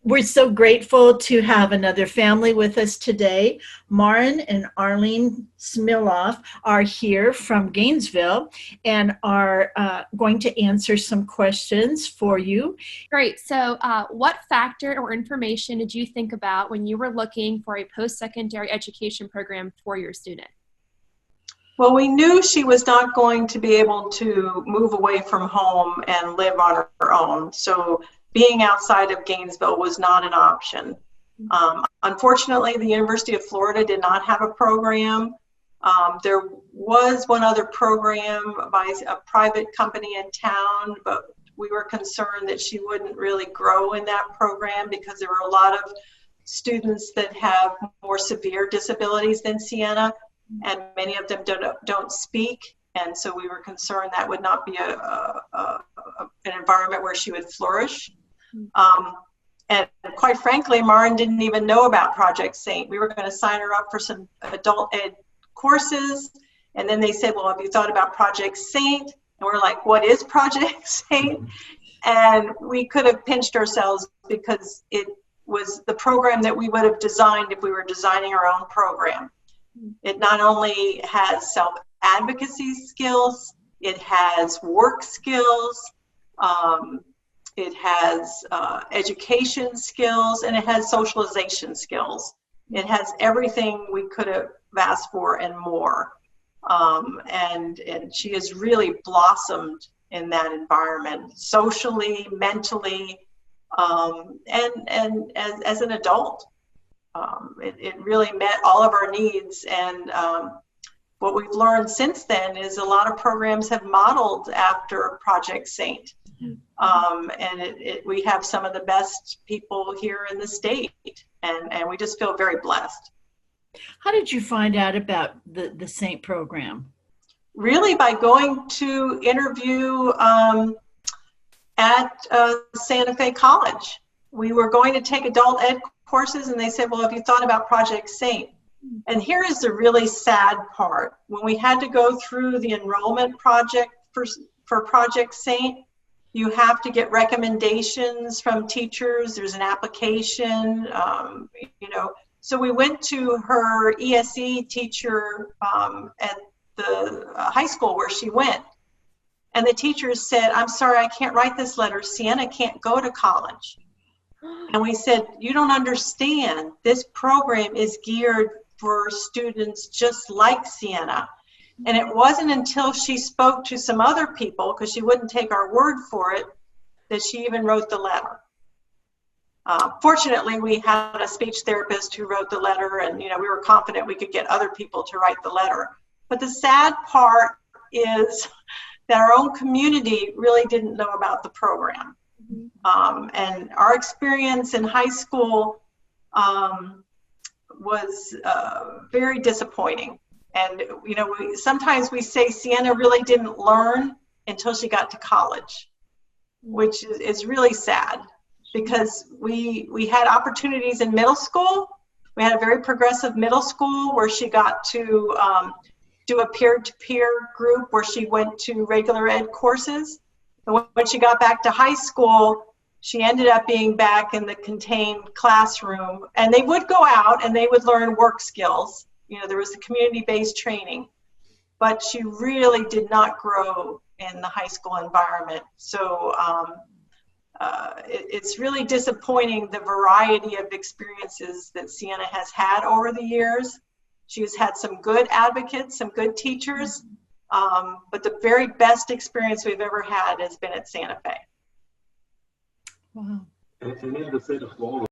We're so grateful to have another family with us today. Maren and Arlene Smiloff are here from Gainesville and are going to answer some questions for you. Great. So what factor or information did you think about when you were looking for a post-secondary education program for your student? Well, we knew she was not going to be able to move away from home and live on her own. So being outside of Gainesville was not an option. Unfortunately, the University of Florida did not have a program. There was one other program by a private company in town, but we were concerned that she wouldn't really grow in that program because there were a lot of students that have more severe disabilities than Sienna, and many of them don't speak. And so we were concerned that would not be an environment where she would flourish. And quite frankly, Maren didn't even know about Project Saint. We were going to sign her up for some adult ed courses, and then they said, well, have you thought about Project Saint? And we're like, what is Project Saint? And we could have pinched ourselves because it was the program that we would have designed if we were designing our own program. It not only has self-advocacy skills, it has work skills, it has education skills, and it has socialization skills. It has everything we could have asked for and more. And she has really blossomed in that environment, socially, mentally, and as an adult. It really met all of our needs. And what we've learned since then is a lot of programs have modeled after Project Saint. And we have some of the best people here in the state, and we just feel very blessed. How did you find out about the Saint program? Really by going to interview at Santa Fe College. We were going to take adult ed courses, and they said, well, have you thought about Project Saint? And here is the really sad part. When we had to go through the enrollment project for Project Saint, you have to get recommendations from teachers. There's an application, So we went to her ESE teacher at the high school where she went. And the teacher said, I'm sorry, I can't write this letter. Sienna can't go to college. And we said, you don't understand. This program is geared for students just like Sienna. And it wasn't until she spoke to some other people, because she wouldn't take our word for it, that she even wrote the letter. Fortunately, we had a speech therapist who wrote the letter, and we were confident we could get other people to write the letter. But the sad part is that our own community really didn't know about the program. And our experience in high school was very disappointing. And sometimes we say Sienna really didn't learn until she got to college, which is really sad, because we had opportunities in middle school. We had a very progressive middle school where she got to do a peer-to-peer group where she went to regular ed courses. And when she got back to high school, she ended up being back in the contained classroom, and they would go out and they would learn work skills. There was a community-based training, but she really did not grow in the high school environment. So it's really disappointing, the variety of experiences that Sienna has had over the years. She has had some good advocates, some good teachers, but the very best experience we've ever had has been at Santa Fe. Wow. And in the state of Florida,